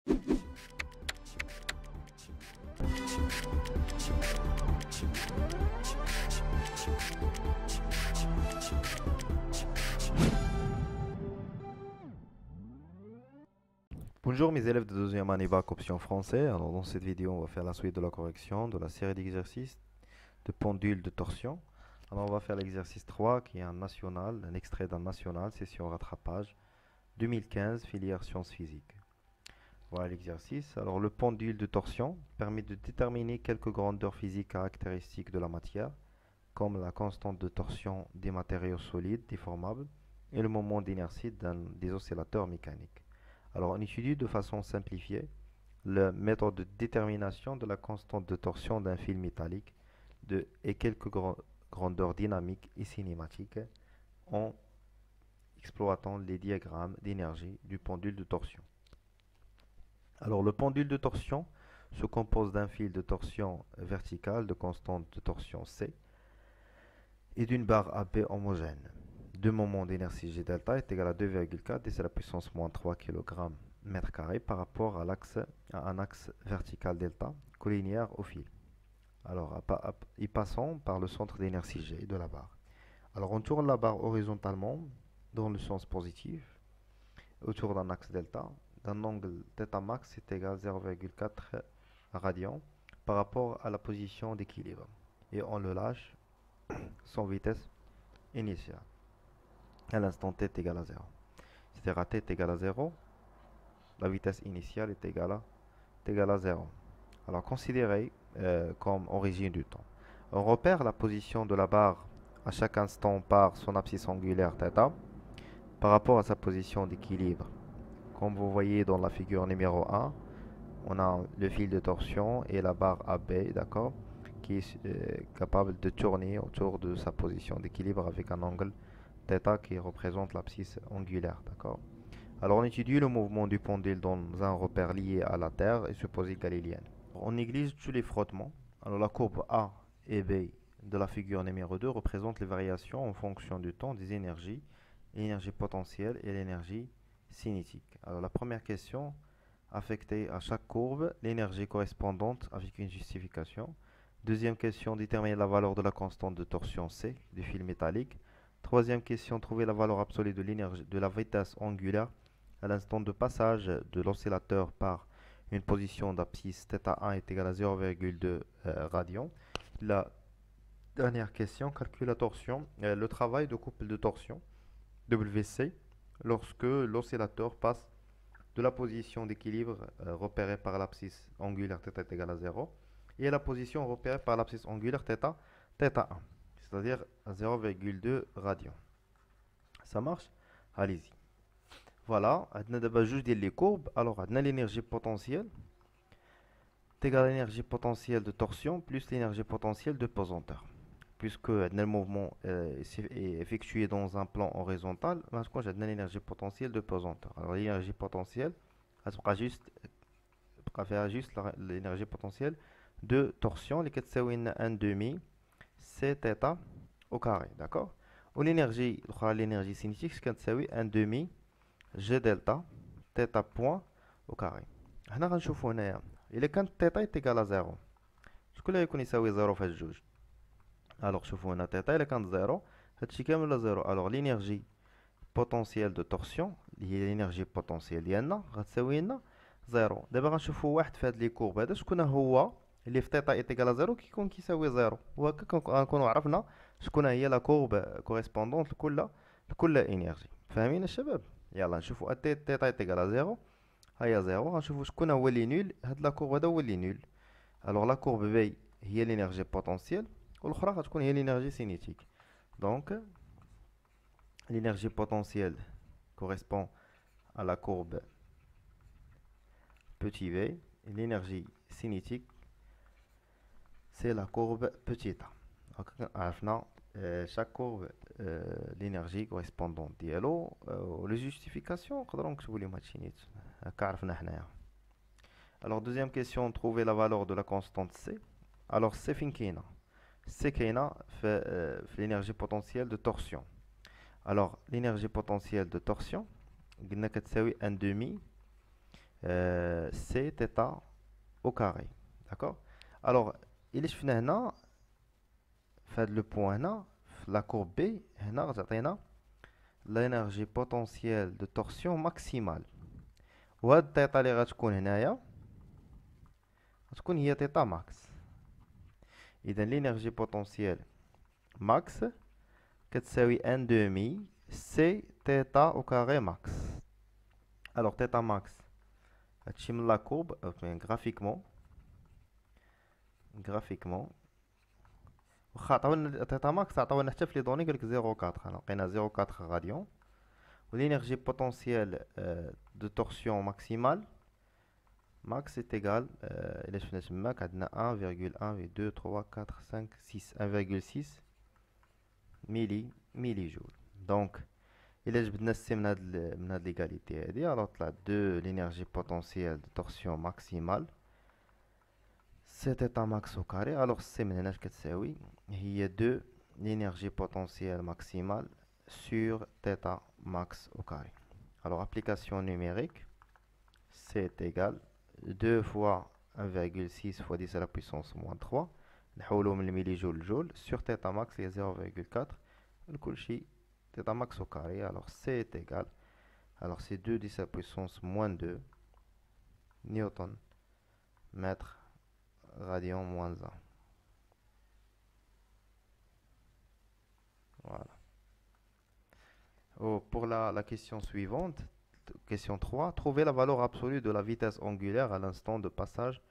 Bonjour mes élèves de deuxième année bac option français. Alors dans cette vidéo on va faire la suite de la correction de la série d'exercices de pendule de torsion. Alors on va faire l'exercice 3 qui est un national, un extrait d'un national, session rattrapage 2015, filière sciences physiques. Voilà l'exercice. Alors le pendule de torsion permet de déterminer quelques grandeurs physiques caractéristiques de la matière, comme la constante de torsion des matériaux solides déformables et le moment d'inertie des oscillateurs mécaniques. Alors, on étudie de façon simplifiée la méthode de détermination de la constante de torsion d'un fil métallique et quelques grandeurs dynamiques et cinématiques en exploitant les diagrammes d'énergie du pendule de torsion. Alors, le pendule de torsion se compose d'un fil de torsion verticale de constante de torsion C et d'une barre AB homogène. Deux moments d'inertie G delta est égal à 2,4 10 à la puissance moins 3 kg mètre carré par rapport à un axe vertical delta collinéaire au fil. Alors, y passons par le centre d'inertie G de la barre. Alors, on tourne la barre horizontalement dans le sens positif autour d'un axe delta d'un angle θ max est égal à 0,4 radian par rapport à la position d'équilibre et on le lâche sans vitesse initiale à l'instant t est égal à 0. C'est-à-dire à t est égal à 0, la vitesse initiale est égale à 0. Alors considérez comme origine du temps. On repère la position de la barre à chaque instant par son abscisse angulaire θ par rapport à sa position d'équilibre. Comme vous voyez dans la figure numéro 1, on a le fil de torsion et la barre AB, d'accord, qui est capable de tourner autour de sa position d'équilibre avec un angle θ qui représente l'abscisse angulaire, d'accord. Alors on étudie le mouvement du pendule dans un repère lié à la Terre et supposé galiléenne. On néglige tous les frottements. Alors la courbe A et B de la figure numéro 2 représente les variations en fonction du temps des énergies, l'énergie potentielle et l'énergie cinétique. Alors la première question, affecter à chaque courbe l'énergie correspondante avec une justification. Deuxième question, déterminer la valeur de la constante de torsion C du fil métallique. Troisième question, trouver la valeur absolue de la vitesse angulaire à l'instant de passage de l'oscillateur par une position d'abscisse θ1 est égale à 0,2 radian. La dernière question, calcule la torsion, le travail de couple de torsion WC lorsque l'oscillateur passe de la position d'équilibre repérée par l'abscisse angulaire θ est égale à 0 et la position repérée par l'abscisse angulaire θ1, c'est-à-dire à 0,2 radian. Ça marche? Allez-y. Voilà, on a d'abord juste les courbes. Alors, on a l'énergie potentielle est égale à l'énergie potentielle de torsion plus l'énergie potentielle de pesanteur. Puisque le mouvement est effectué dans un plan horizontal, on a l'énergie potentielle de pesanteur. Alors, l'énergie potentielle, elle sera juste l'énergie potentielle de torsion, qui est 1 demi c θ au carré, d'accord? Ou l'énergie cinétique, qui est 1 demi G delta θ point au carré. هنا غنشوفوا هنايا إلا كانت θ est égal à 0 شكون اللي يكون يساوي 0 في هاد الجوج. الوغ شوفوا هنا θ إلا كانت 0 هادشي كامل ولا 0. الوغ لينيرجي بوتونسييل دو تورسيون اللي هي لينيرجي بوتونسييل ديالنا غتساوي لنا 0. دابا غنشوفوا واحد في هاد لي كورب هذا شكون هو اللي في θ est égal à 0 كيكون كيساوي 0 وهكا غنكونوا عرفنا شكون هي لا كورب كوريسبوندونت لكل انرجي. فاهمين الشباب؟ يلا نشوفوا θ est égal à 0 هيا 0. غنشوفوا شكون هو اللي نول. هاد لا كورب هذا هو اللي نول. الوغ لا كورب بي هي لينيرجي بوتونسييل والاخرى غتكون هي لينيرجي سينيتيك. دونك l'énergie potentielle correspond à la courbe petit v et l'énergie cinétique c'est la courbe petit a. عرفنا chaque courbe l'énergie correspondante ديالو les justifications نقدروا نكتبوا لهم هادشي نيت هكا عرفنا حنايا. Alors deuxième question, trouver la valeur de la constante C. Alors C فين كاينه؟ C كاينه في l'énergie potentielle de torsion. Alors l'énergie potentielle de torsion قلنا كتساوي 1 demi c'est θ au carré. D'accord? Alors, il est هنا fait le point هنا la courbe B هنا تعطينا l'énergie potentielle de torsion maximale. وهاد الثيتا اللي غتكون هنايا غتكون هي θ max. إذا l'énergie potentielle max كتساوي 1 demi C θ au carré max. Alors θ max هادشي من لا courbe graphiquement واخا عطاونا θ max عطاونا حتى في لي دوني قالك 0.4 هنا لقينا 0.4 غاديون. و l'énergie potentielle de torsion maximale max est égal إلا شفنا تماك عندنا 1,1 2 3 4 5 6 1,6 ميلي جول. دونك إلا جبدنا السي من هاد ليغاليتي هادي الوغ طلع 2 l'énergie potentielle de torsion maximale c'est θ max au carré. الوغ السي من هنا اش كتساوي هي 2 l'énergie potentielle maximale sur θ max au carré. Alors application numérique, c'est égal 2 fois 1,6 fois 10 à la puissance moins 3 نحولو من الميلي جول لجول sur θ max هي 0,4 كل شيء θ max au carré. Alors c'est égal, alors c'est 2 10 à la puissance moins 2 newton mètre radian moins 1. Voilà. Oh, pour la question suivante, question 3, trouvez la valeur absolue de la vitesse angulaire à l'instant de passage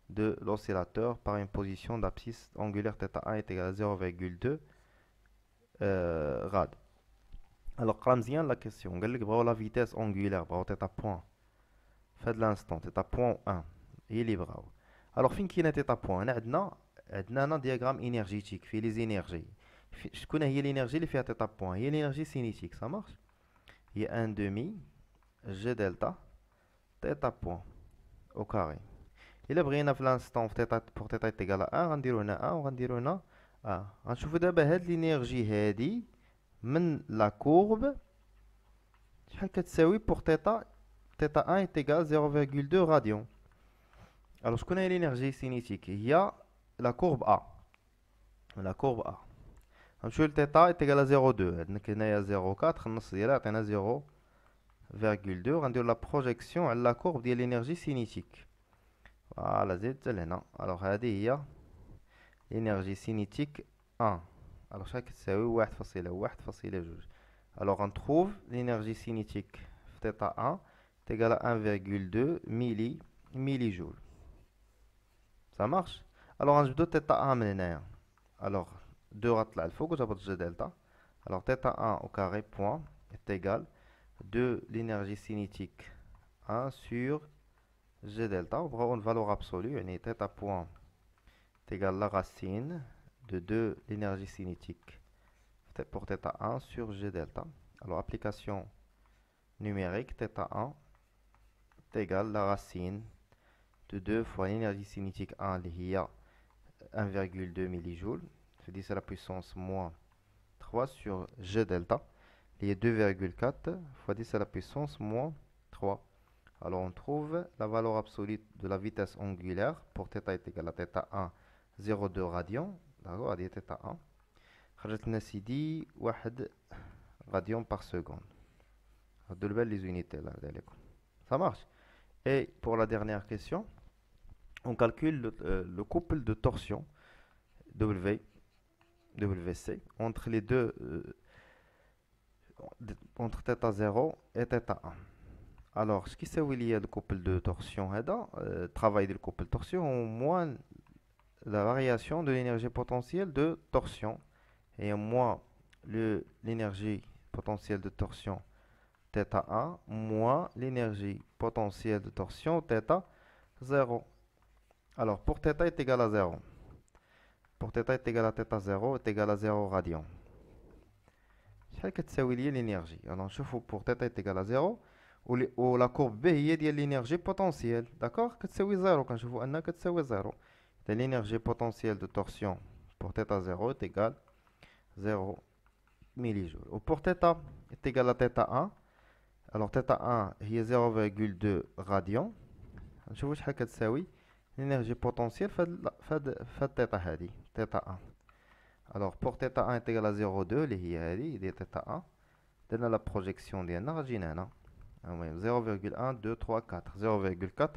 de l'oscillateur par une position d'abscisse angulaire θ1 est égal à 0,2 rad. Alors, قرا مزيان la question. قال لك بغاو la vitesse angulaire, بغاو θ point. في هاد l'instant, θ point 1. هي اللي بغاو. Alors, فين كاينه θ point؟ هنا عندنا هنا دياغرام énergétique فيه لي زينيرجي. شكون هي الانرجي اللي فيها θ point؟ هي الانرجي سينيتيك، ça marche. هي 1 demi G delta θ point au carré. إلا بغينا في l'instant في θ pour θ est égal à 1 غنديرو هنا 1 وغنديرو هنا 1. غنشوفو دابا هاد الانرجي هادي من لا كورب شحال كتساوي pour θ1 est égal à 0,2 radian. Alors شكون هي الانرجي سينيتيك؟ هي لا كورب A. لا كورب A غنمشيو ل θ est égal à 0,2. عندنا هنايا 0,4 النص ديالها عطينا 0,2. غنديرو لا بروجيكسيون على لا كورب ديال الانرجي سينيتيك. فوالا زيد حتى لهنا. الوغ هادي هي الانرجي سينيتيك 1. الوغ شحال كتساوي 1.1.2. الوغ غنتروف الانرجي سينيتيك في θ 1 est égal à 1,2 ميلي جول. ça marche. الوغ غنجبدو θ 1 من هنايا. الوغ 2 غطلع الفوق وجابت جي دلتا. الوغ θ 1 au carré point est égal 2 l'énergie cinétique 1 sur G delta. On prend une valeur absolue, يعني θ point est égal à la racine de 2 l'énergie cinétique pour θ1 sur G delta. Alors application numérique, θ1 est égal à la racine de 2 fois l'énergie cinétique 1 qui est 1,2 millijoules, c'est 10 à la puissance moins 3 sur G delta, qui est 2,4 fois 10 à la puissance moins 3. Alors on trouve la valeur absolue de la vitesse angulaire pour θ est égal à θ1 0,2 radian. D'accord, هذه θ1 خرجت لنا سيدي 1 radian par seconde. هادو البال les unités là عليكم. Ça marche. Et pour la dernière question, on calcule le couple de torsion WC entre les deux entre θ0 et θ1. Alors, ce qui c'est lié le couple de torsion, travail du couple de torsion, au moins la variation de l'énergie potentielle de torsion et au moins l'énergie potentielle de torsion θ1 moins l'énergie potentielle de torsion θ0. Alors, pour θ est égal à 0, pour θ est égal à θ0 est égal à 0 radian. شحال كتساوي لي l'énergie. Alors, نشوفوا pour θ est égal à 0 و la courbe B هي ديال l'énergie potentielle. D'accord, كتساوي 0. كنشوفوا انها كتساوي 0. L'énergie potentielle de torsion pour θ0 est égal à 0 millijoules. Ou pour θ est égal à θ1. Alors θ1 هي 0,2 radian. نشوفوا شحال كتساوي l'énergie potentielle فهاد الثيتا هادي ثيتا 1. alors pour θ 1 est égal à 0,2 اللي هي هادي ديال θ 1 درنا لا بروجيكسيون ديالنا غتجينا هنا المهم 0,1234 0,4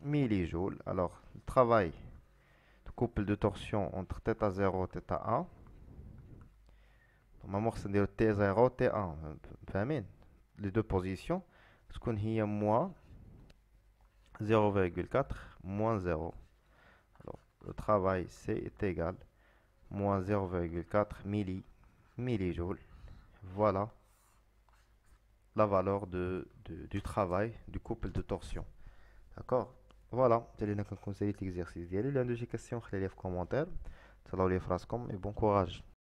milli joule. alors le travail de couple de torsion entre θ0 et θ1 normalement خصنا نديرو T0 T1 فاهمين les deux positions تكون هي moins 0,4 moins 0. alors le travail C est égal moins 0,4 millijoules. Voilà la valeur du travail du couple de torsion. D'accord. Voilà, c'est l'exercice ديالي. L'un de ces questions خلي لي في commentaire. تهلاو لي فراسكم et bon courage.